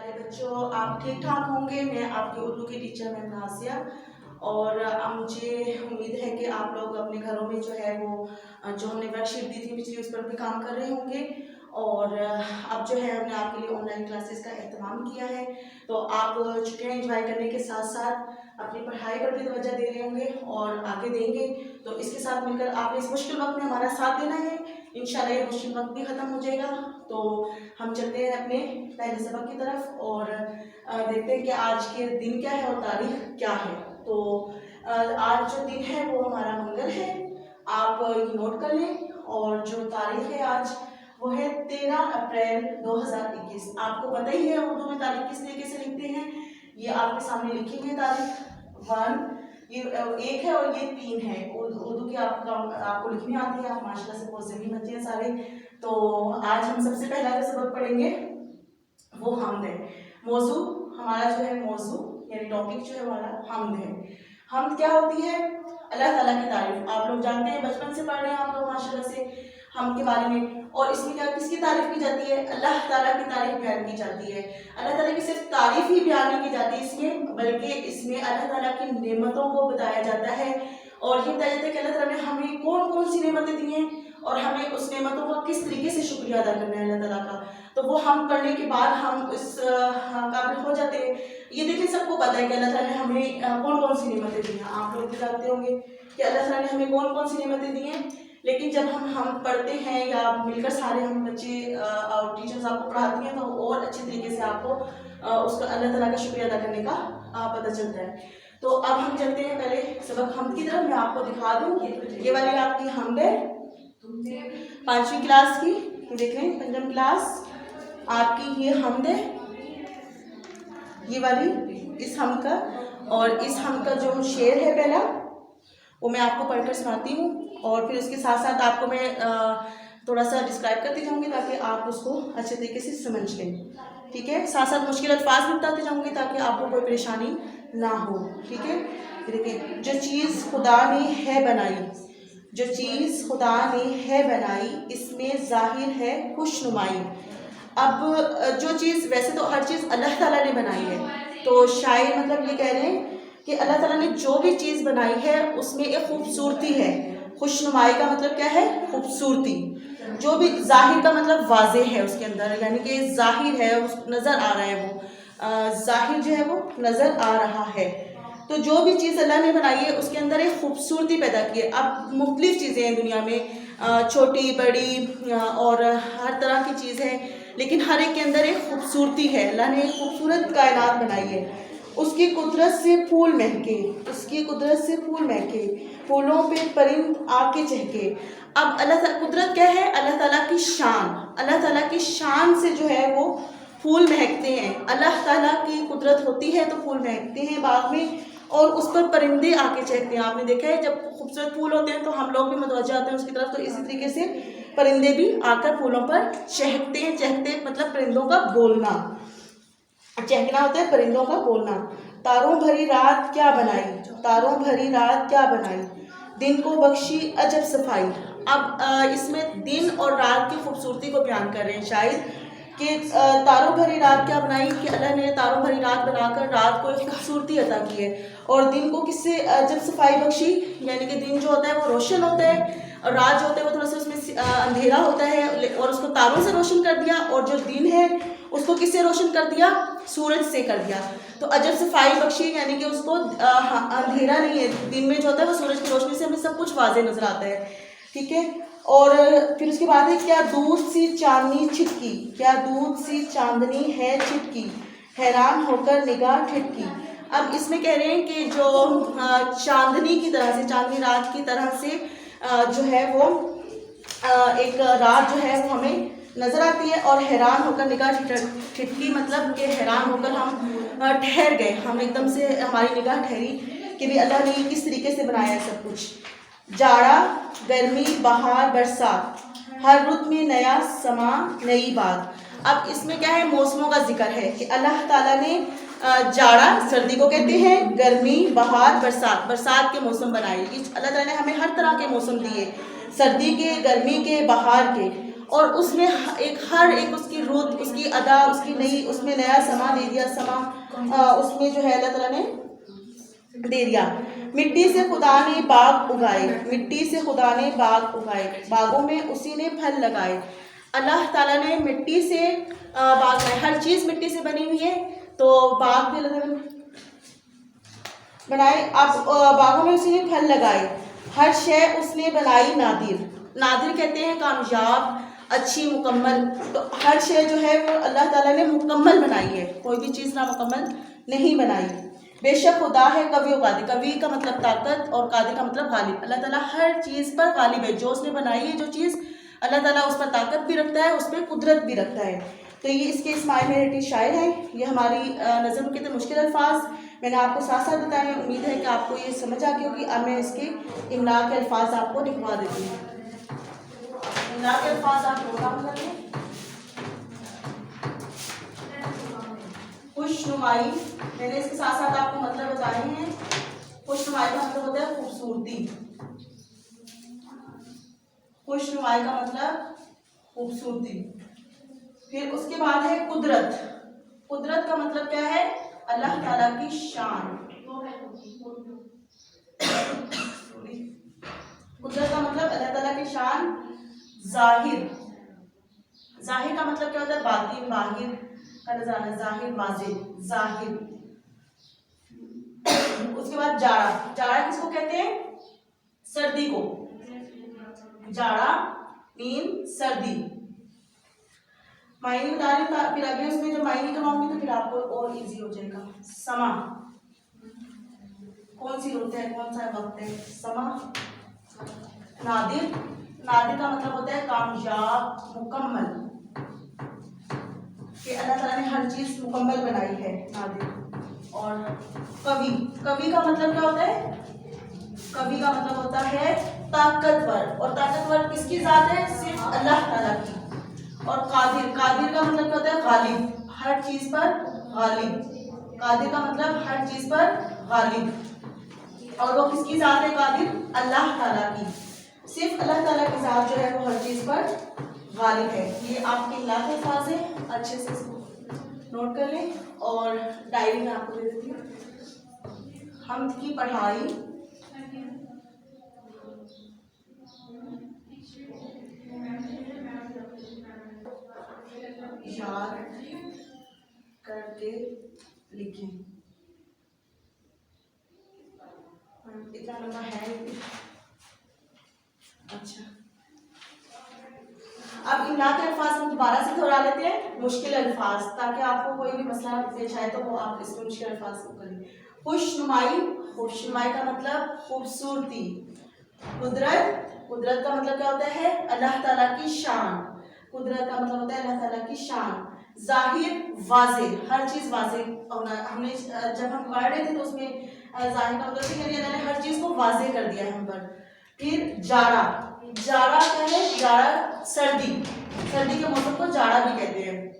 پیارے بچوں، آپ ٹھیک ٹھاک ہوں گے۔ میں آپ کی اردو کی ٹیچر میم نازیہ، اور مجھے امید ہے کہ آپ لوگ اپنے گھروں میں جو ہے وہ جو ہم نے ورک شیٹ دی تھی پچھلی، اس پر بھی کام کر رہے ہوں گے، اور اب جو ہے ہم نے آپ کے لیے آن لائن کلاسز کا اہتمام کیا ہے، تو آپ چھٹیاں انجوائے کرنے کے ساتھ ساتھ اپنی پڑھائی پر بھی توجہ دے رہے ہوں گے اور آگے دیں گے۔ تو اس کے ساتھ مل کر آپ نے اس مشکل وقت میں ہمارا ساتھ دینا ہے، انشاءاللہ یہ مشکل وقت بھی ختم ہو جائے گا۔ تو ہم چلتے ہیں اپنے پہلے سبق کی طرف اور دیکھتے ہیں کہ آج کے دن کیا ہے اور تاریخ کیا ہے۔ تو آج جو دن ہے وہ ہمارا منگل ہے، آپ یہ نوٹ کر لیں، اور جو تاریخ ہے آج وہ ہے 13 اپریل 2021۔ آپ کو پتہ ہی ہے اردو میں تاریخ کس طریقے سے لکھتے ہیں، یہ آپ کے سامنے لکھی ہوئی ہے تاریخ 1، یہ 1 ہے اور یہ 3 ہے۔ اردو کی آپ کو لکھنی آتی ہے، آپ ماشاءاللہ سے بہت ذہین بچے ہیں سارے۔ تو آج ہم سب سے پہلا جو سبق پڑھیں گے وہ حمد ہے۔ موضوع ہمارا جو ہے، موضوع یعنی ٹاپک جو ہے ہمارا حمد ہے۔ حمد کیا ہوتی ہے؟ اللہ تعالیٰ کی تعریف۔ آپ لوگ جانتے ہیں، بچپن سے پڑھ رہے ہیں آپ لوگ ماشاءاللہ سے حمد کے بارے میں، اور اس میں کیا کس کی تعریف کی جاتی ہے؟ اللہ تعالیٰ کی تعریف بیان کی جاتی ہے۔ اللہ تعالیٰ کی صرف تعریف ہی بیان نہیں کی جاتی اس میں، بلکہ اس میں اللہ تعالیٰ کی نعمتوں کو بتایا جاتا ہے، اور یہ بتایا جاتا ہے کہ اللہ تعالیٰ نے ہمیں کون کون سی نعمتیں دی ہیں اور ہمیں اس نعمتوں کا کس طریقے سے شکریہ ادا کرنا ہے اللہ تعالیٰ کا۔ تو وہ ہم پڑھنے کے بعد ہم اس قابل ہو جاتے ہیں۔ یہ دیکھیں، سب کو پتہ ہے کہ اللہ تعالیٰ نے ہمیں کون کون سی نعمتیں دی ہیں، آپ لوگ بھی جانتے ہوں گے کہ اللہ تعالیٰ نے ہمیں کون کون سی نعمتیں دی ہیں، لیکن جب ہم پڑھتے ہیں یا مل کر سارے ہم بچے اور ٹیچرز آپ کو پڑھاتی ہیں تو اور اچھے طریقے سے آپ کو اس کا اللہ تعالیٰ کا شکریہ ادا کرنے کا پتہ چلتا ہے۔ تو اب ہم چلتے ہیں پہلے سبق حمد کی طرف۔ میں آپ کو دکھا دوں، یہ والی آپ کی حمد ہے 5ویں کلاس کی، دیکھ رہے ہیں 5م کلاس آپ کی یہ حمد ہے، یہ والی اس حمد کا، اور اس حمد کا جو شعر ہے پہلا وہ میں آپ کو پڑھ کر سناتی ہوں، اور پھر اس کے ساتھ ساتھ آپ کو میں تھوڑا سا ڈسکرائب کرتی جاؤں گی تاکہ آپ اس کو اچھے طریقے سے سمجھ لیں، ٹھیک ہے؟ ساتھ ساتھ مشکل الفاظ بھی بتاتے جاؤں گی تاکہ آپ کو کوئی پریشانی نہ ہو، ٹھیک ہے؟ دیکھیں، جو چیز خدا نے ہے بنائی، جو چیز خدا نے ہے بنائی، اس میں ظاہر ہے خوش نمائی۔ اب جو چیز، ویسے تو ہر چیز اللہ تعالیٰ نے بنائی ہے، تو شاعر مطلب یہ کہہ رہے ہیں کہ اللہ تعالیٰ نے جو بھی چیز بنائی ہے اس میں ایک خوبصورتی ہے۔ خوش نمائی کا مطلب کیا ہے؟ خوبصورتی۔ جو بھی ظاہر کا مطلب واضح ہے اس کے اندر، یعنی کہ ظاہر ہے، نظر آ رہا ہے، وہ ظاہر جو ہے وہ نظر آ رہا ہے۔ تو جو بھی چیز اللہ نے بنائی ہے اس کے اندر ایک خوبصورتی پیدا کی ہے۔ اب مختلف چیزیں ہیں دنیا میں، چھوٹی بڑی اور ہر طرح کی چیز ہے، لیکن ہر ایک کے اندر ایک خوبصورتی ہے۔ اللہ نے ایک خوبصورت کائنات بنائی ہے، اس کی قدرت سے پھول مہکے، اس کی قدرت سے پھول مہکے، پھولوں پہ پرند آ کے چہکے۔ اب اللہ تعالیٰ قدرت کیا ہے؟ اللہ تعالیٰ کی شان، اللہ تعالیٰ کی شان سے جو ہے وہ پھول مہکتے ہیں۔ اللہ تعالیٰ کی قدرت ہوتی ہے تو پھول مہکتے ہیں باغ میں، اور اس پر پرندے آ کے چہکتے ہیں۔ آپ نے دیکھا ہے جب خوبصورت پھول ہوتے ہیں تو ہم لوگ بھی متوجہ ہوتے ہیں اس کی طرف، تو اسی طریقے سے پرندے بھی آ کر پھولوں پر چہکتے ہیں۔ چہکتے مطلب پرندوں کا بولنا، چہکنا ہوتا ہے پرندوں کا بولنا۔ تاروں بھری رات کیا بنائی، تاروں بھری رات کیا بنائی، دن کو بخشی عجب صفائی۔ اب اس میں دن اور رات کی خوبصورتی کو بیان کر رہے ہیں شاعر کہ تاروں بھری رات کیا بنائی، کہ اللہ نے تاروں بھری رات بنا کر رات کو ایک خوبصورتی عطا کی ہے، اور دن کو کس سے عجب صفائی بخشی، یعنی کہ دن جو ہوتا ہے وہ روشن ہوتا ہے، اور رات جو ہوتا ہے وہ تھوڑا سا اس میں اندھیرا ہوتا ہے، اور اس کو تاروں سے روشن کر دیا، اور جو دن ہے اس کو کس سے روشن کر دیا؟ سورج سے کر دیا۔ تو عجب صفائی بخشی یعنی کہ اس کو اندھیرا نہیں ہے، دن میں جو ہوتا ہے وہ سورج کی روشنی سے ہمیں سب کچھ واضح نظر آتا ہے، ٹھیک ہے؟ اور پھر اس کے بعد ہے کیا دودھ سی چاندنی چھٹکی، کیا دودھ سی چاندنی ہے چھٹکی، حیران ہو کر نگاہ ٹھٹکی۔ اب اس میں کہہ رہے ہیں کہ جو چاندنی کی طرح سے، چاندنی رات کی طرح سے جو ہے وہ ایک رات جو ہے وہ ہمیں نظر آتی ہے، اور حیران ہو کر نگاہ ٹھٹکی مطلب کہ حیران ہو کر ہم ٹھہر گئے، ہم ایک دم سے ہماری نگاہ ٹھہری کہ بھی اللہ نے کس طریقے سے بنایا ہے سب کچھ۔ جاڑا گرمی بہار برسات، ہر رت میں نیا سما نئی بات۔ اب اس میں کیا ہے؟ موسموں کا ذکر ہے کہ اللہ تعالیٰ نے جاڑا سردی کو کہتے ہیں، گرمی بہار برسات، برسات کے موسم بنائے۔ اللہ تعالیٰ نے ہمیں ہر طرح کے موسم دیے، سردی کے، گرمی کے، بہار کے، اور اس میں ایک ہر ایک اس کی رت، اس کی ادا، اس کی نئی، اس میں نیا سما دے دیا، سما اس میں جو ہے اللہ تعالیٰ نے دے دیا۔ مٹی سے خدا نے باغ اگائے، مٹی سے خدا نے باغ اگائے، باغوں میں اسی نے پھل لگائے۔ اللہ تعالیٰ نے مٹی سے باغ بنائے، ہر چیز مٹی سے بنی ہوئی ہے، تو باغ بھی اللہ تعالیٰ نے بنائے۔ اب باغوں میں اسی نے پھل لگائے، ہر شے اس نے بنائی نادر۔ نادر کہتے ہیں کامیاب، اچھی، مکمل۔ تو ہر شے جو ہے وہ اللہ تعالیٰ نے مکمل بنائی ہے، کوئی بھی چیز نامکمل نہیں بنائی۔ بے شک خدا ہے قوی و قادر، قوی کا مطلب طاقت اور قادر کا مطلب غالب۔ اللہ تعالیٰ ہر چیز پر غالب ہے، جو اس نے بنائی ہے جو چیز، اللہ تعالیٰ اس پر طاقت بھی رکھتا ہے، اس پہ قدرت بھی رکھتا ہے۔ تو یہ اس کے اسماعیل میرٹی شاعر ہیں۔ یہ ہماری نظم کے مشکل الفاظ میں نے آپ کو ساتھ ساتھ بتائے ہیں، امید ہے کہ آپ کو یہ سمجھ آ گئی ہوگی۔ اب میں اس کے املا کے الفاظ آپ کو لکھوا دیتی ہوں۔ املا کے الفاظ آپ کو کام کر لیں۔ خوش نمائی، میں نے اس کے ساتھ ساتھ آپ کو مطلب بتائے ہیں۔ خوش نمائی کا مطلب ہوتا ہے خوبصورتی، خوش نمائی کا مطلب خوبصورتی۔ پھر اس کے بعد ہے قدرت، قدرت کا مطلب کیا ہے؟ اللہ تعالیٰ کی شان۔ قدرت کا مطلب اللہ تعالیٰ کی شان۔ ظاہر، ظاہر کا مطلب کیا ہوتا ہے؟ باطن، باہر کا نظارہ، ظاہر، واضح، ظاہر۔ اس کے بعد جاڑا، جاڑا کس کو کہتے ہیں؟ سردی کو، جاڑا مین سردی۔ معنی بتا رہی ہوں، پھر ابھی اس میں جو معنی کرواؤں گی تو پھر آپ کو اور ایزی ہو جائے گا۔ سما، کون سی رت ہے، کون سا وقت ہے؟ سما۔ نادر، نادر کا مطلب ہوتا ہے کامیاب، مکمل، کہ اللہ تعالیٰ نے ہر چیز مکمل بنائی ہے، نادر۔ اور قوی، قوی کا مطلب کیا ہوتا ہے؟ قوی کا مطلب ہوتا ہے طاقتور، اور طاقتور کس کی ذات ہے؟ صرف اللہ تعالیٰ کی۔ اور قادر، قادر کا مطلب کیا ہوتا ہے؟ غالب، ہر چیز پر غالب، قادر کا مطلب ہر چیز پر غالب۔ اور وہ کس کی ذات ہے قادر؟ اللہ تعالیٰ کی، صرف اللہ تعالیٰ کی ذات جو ہے وہ ہر چیز پر غالب ہے۔ یہ آپ کے املا کے الفاظ ہیں، اچھے سے اس کو نوٹ کر لیں، اور ڈائری میں آپ کو دے دیتی ہوں۔ حمد کی پڑھائی، یاد کر کے لکھیں۔ اتنا لمبا ہے، اچھا۔ اب املا کے الفاظ ہم دوبارہ سے دہرا لیتے ہیں، مشکل الفاظ، تاکہ آپ کو کوئی بھی مسئلہ پیش آئے تو وہ آپ اس میں مشکل الفاظ کو کریں۔ خوش نمائی، خوش نمائی کا مطلب خوبصورتی۔ قدرت، قدرت کا مطلب کیا ہوتا ہے؟ اللہ تعالیٰ کی شان، قدرت کا مطلب ہوتا ہے اللہ تعالیٰ کی شان۔ ظاہر، واضح، ہر چیز واضح ہونا۔ ہم نے جب ہم پڑھ رہے تھے تو اس میں ظاہر کا مطلب کہ اللہ نے ہر چیز کو واضح کر دیا ہے ہم پر۔ پھر جاڑا، جاڑا کیا ہے؟ جاڑا سردی، سردی کے موسم کو جاڑا بھی کہتے ہیں۔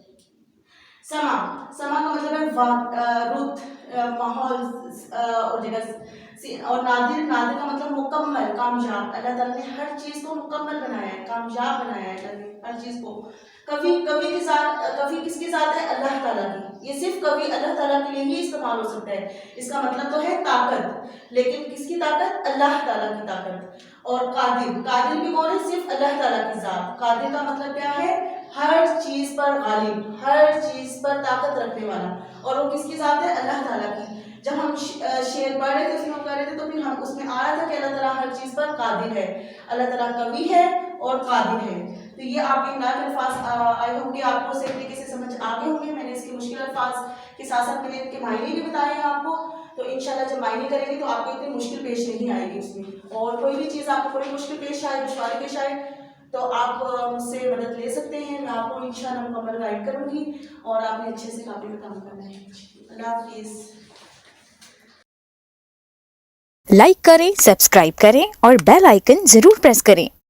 سما، سما کا مطلب ہے رت، ماحول اور جگہ۔ اور نادر، نادر کا مطلب مکمل، کامیاب، اللہ تعالیٰ نے ہر چیز کو مکمل بنایا ہے، کامیاب بنایا ہے اللہ نے ہر چیز کو۔ کبھی، کبھی کے ساتھ، کبھی کس کے ساتھ ہے؟ اللہ تعالیٰ کی۔ یہ صرف کبھی اللہ تعالیٰ کے لیے ہی استعمال ہو سکتا ہے۔ اس کا مطلب تو ہے طاقت، لیکن کس کی طاقت؟ اللہ تعالیٰ کی طاقت۔ اور قادر، قادر بھی کون ہے؟ صرف اللہ تعالیٰ کی ذات۔ قادر کا مطلب کیا ہے؟ ہر چیز پر غالب، ہر چیز پر طاقت رکھنے والا، اور وہ کس کی ذات ہے؟ اللہ تعالیٰ کی۔ جب ہم شعر پڑھ رہے تھے، اس میں ہم کہہ رہے تھے تو پھر ہم اس میں آ رہا تھا کہ اللہ تعالیٰ ہر چیز پر قادر ہے، اللہ تعالیٰ قوی ہے اور قادر ہے۔ تو یہ آپ کے املا کے الفاظ آئے ہوں گے، آپ کو صحیح طریقے سے سمجھ آ گئے ہوں گے۔ میں نے اس کے مشکل الفاظ کے ساتھ ساتھ میں نے ان کے معنی بھی بتائے ہیں آپ کو، تو انشاءاللہ جب معنی کریں گے تو آپ کو اتنی مشکل پیش نہیں آئے گی اس میں۔ اور کوئی بھی چیز آپ کو کوئی مشکل پیش آئے، دشواری پیش آئے، تو آپ مجھ سے مدد لے سکتے ہیں، میں آپ کو انشاءاللہ مکمل گائیڈ کروں گی، اور آپ نے اچھے سے کاپی میں کام کرنا ہے۔ اللہ حافظ۔ لائک کریں، سبسکرائب کریں اور بیل آئیکن ضرور پریس کریں۔